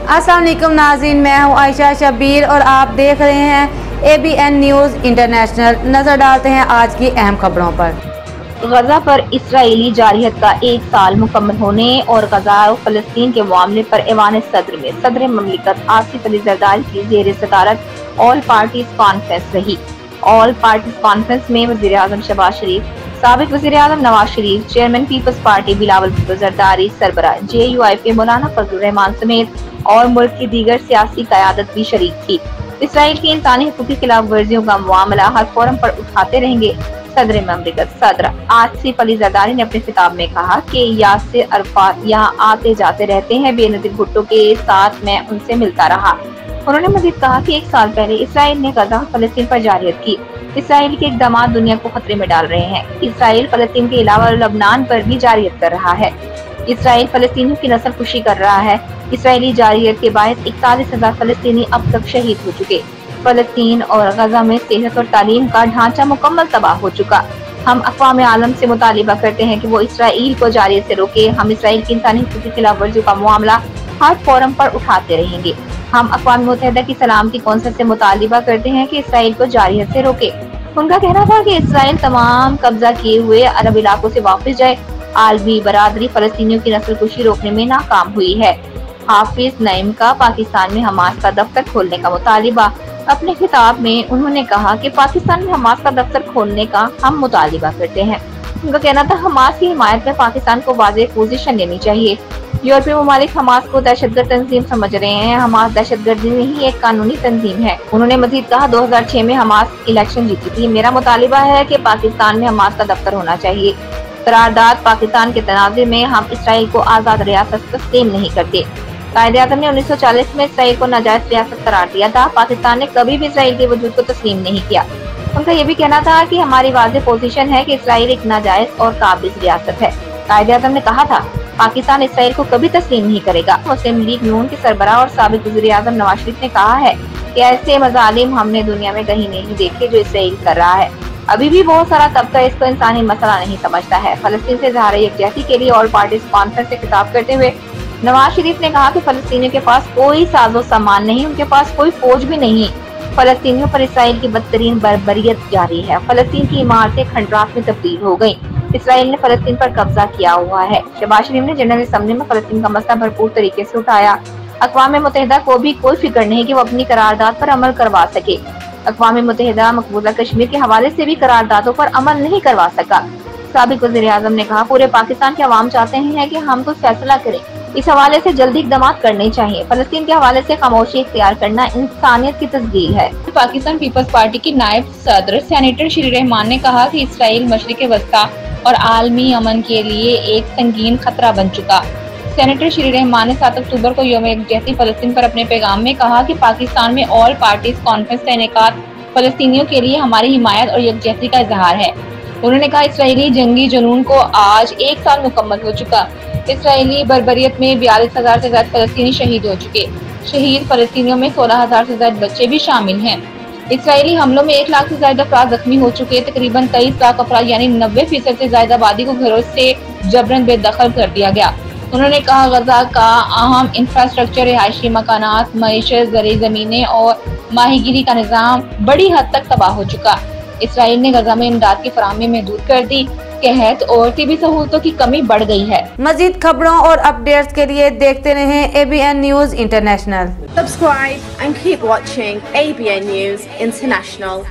अस्सलाम वालेकुम नाज़रीन, मैं हूँ आयशा शबीर और आप देख रहे हैं ABN न्यूज़ इंटरनेशनल। नज़र डालते हैं आज की अहम खबरों पर। गजा पर इसराइली जारहियत का 1 साल मुकम्मल होने और गजा और फलस्तीन के मामले पर ऐवान सदर में सदर ममलिकत आसिफ अली जरदारी की ज़ेर सदारत ऑल पार्टीज कॉन्फ्रेंस रही। ऑल पार्टीज कॉन्फ्रेंस में वज़ीर आज़म शहबाज शरीफ, साबिक वज़ीर आज़म Nawaz Sharif, chairman Peoples Party Bilawal Bhutto Zardari, सरबराह JUIP मौलाना फजलुर रहमान समेत और मुल्क की दीगर सियासी क़यादत भी शरीक थी। इसराइल की इंसानी हुकूक की खिलाफ वर्जियों का मामला हर फोरम पर उठाते रहेंगे। सदर ममलिकत सदर आसिफ अली जरदारी ने अपने खिताब में कहा कि यासिर अरफात यहाँ आते जाते रहते हैं, बेनज़ीर भुट्टो के साथ मैं उनसे मिलता रहा। उन्होंने मजीद कहा कि 1 साल पहले इसराइल ने गजा फलस्तीन पर जारहियत की। इसराइल के इक़दामात दुनिया को खतरे में डाल रहे हैं। इसराइल फलस्तीन के अलावा लबनान पर भी जारहियत कर रहा है। इसराइल फलस्तीनियों की नस्ल कुशी कर रहा है। इसराइली जारहियत के बायस 41,000 फलस्तीनी अब तक शहीद हो चुके। फलस्तीन और गजा में सेहत और तालीम का ढांचा मुकम्मल तबाह हो चुका। हम अक़वाम आलम से मुतालिबा करते हैं कि वो इसराइल को जारहियत से रोके। हम इसराइल की इंसानी हुकूक की खिलाफ वर्जियों का मामला हर फोरम पर उठाते रहेंगे। हम अक़वाम मुत्तहिदा की सलामती कौंसिल से मुतालिबा करते हैं कि इसराइल को जारहियत से रोके। उनका कहना था कि इसराइल तमाम कब्जा किए हुए अरब इलाकों से वापस जाए। आलमी बरादरी फलस्तीनियों की नस्ल कुशी रोकने में नाकाम हुई है। हाफिज नईम का पाकिस्तान में हमास का दफ्तर खोलने का मुतालिबा। अपने खिताब में उन्होंने कहा कि पाकिस्तान में हमास का दफ्तर खोलने का हम मुतालिबा करते हैं। उनका कहना था हमास की हिमायत में पाकिस्तान को वाज़ेह पोजीशन लेनी चाहिए। यूरोपीय ममालिक हमास को दहशतगर्द तंजीम समझ रहे हैं। हमास दहशतगर्दी नहीं एक कानूनी तंजीम है। उन्होंने मजीद कहा 2006 में हमास इलेक्शन जीती थी। मेरा मुतालिबा है कि पाकिस्तान में हमास का दफ्तर होना चाहिए। करारदाद पाकिस्तान के तनाज़े में हम इसराइल को आज़ाद रियासत तस्लीम नहीं करते। कायदे-ए-आज़म ने 1940 में इसराइल को नाजायज रियासत करार दिया था। पाकिस्तान ने कभी भी इसराइल के वजूद को तस्लीम नहीं किया। उनका ये भी कहना था कि हमारी वाज़ेह पोजीशन है कि इसराइल एक नाजायज और काबिज रियासत है। कायदे-ए-आज़म ने कहा था पाकिस्तान इसराइल को कभी तस्लीम नहीं करेगा। मुस्लिम लीग नून के सरबराह और साबिक वज़ीर आज़म नवाज शरीफ ने कहा है कि ऐसे मज़ालिम हमने दुनिया में कहीं नहीं देखे जो इसराइल कर रहा है। अभी भी बहुत सारा तबका इसको इंसानी मसला नहीं समझता है। फलस्तीन से इज़हार यकजहती के लिए ऑल पार्टीज कॉन्फ्रेंस से खिताब करते हुए नवाज शरीफ ने कहा कि फलस्तीनियों के पास कोई साजो सामान नहीं, उनके पास कोई फौज भी नहीं। फलस्तीनियों पर इसराइल की बदतरीन बर्बरियत जारी है। फलस्तीन की इमारतें खंडरात में तब्दील हो गयी। इसराइल ने फलस्तीन पर कब्जा किया हुआ है। शहबाज शरीफ ने जनरल असम्बली में फलस्तीन का मसला भरपूर तरीके से उठाया। अक़वाम मुत्तहिदा को भी कोई फिक्र नहीं कि वो अपनी करारदाद पर अमल करवा सके। अक़वाम मुत्तहिदा मकबूजा कश्मीर के हवाले से भी करारदादों पर अमल नहीं करवा सका। साबिक वज़ीर आज़म ने कहा पूरे पाकिस्तान के अवाम चाहते हैं कि हम कुछ फैसला करें। इस हवाले से जल्दी इक़दाम करने चाहिए। फलस्तीन के हवाले से खामोशी इख्तियार करना इंसानियत की तस्दील है। पाकिस्तान पीपल्स पार्टी की नायब सदर सेनेटर श्री रहमान ने कहा कि इसराइल मशरिक़ वस्ता और आलमी अमन के लिए एक संगीन खतरा बन चुका। सेनेटर श्री रहमान ने 7 अक्टूबर को यौम यकजहती फलस्तीन पर अपने पैगाम में कहा कि पाकिस्तान में ऑल पार्टीज कॉन्फ्रेंस का इनेकाद फलस्तीनियों के लिए हमारी हिमायत और यकजहती का इजहार है। उन्होंने कहा इसराइली जंगी जुनून को आज 1 साल मुकम्मल हो चुका। इसराइली बर्बरियत में 42,000 से ज्यादा फलस्तीनी शहीद हो चुके। शहीद फलस्तीनियों में 16,000 से ज्यादा बच्चे भी शामिल हैं। इसराइली हमलों में 1 लाख से ज्यादा अफराद जख्मी हो चुके। तकरीबन 23 लाख अफराद यानी 90% से ज्यादा आबादी को घरों से जबरन बेदखल कर दिया गया। उन्होंने कहा गजा का अहम इंफ्रास्ट्रक्चर, रिहायशी मकानात, मईशत, ज़रई ज़मीनें और माहीगीरी का निज़ाम बड़ी हद तक तबाह हो चुका। इसराइल ने गजा में इमदाद की फराहमी महदूद कर दी। कहत और तिबी सहूलतों की कमी बढ़ गई है। मजीद खबरों और अपडेट्स के लिए देखते रहें ABN news international. Subscribe and keep watching ABN News International.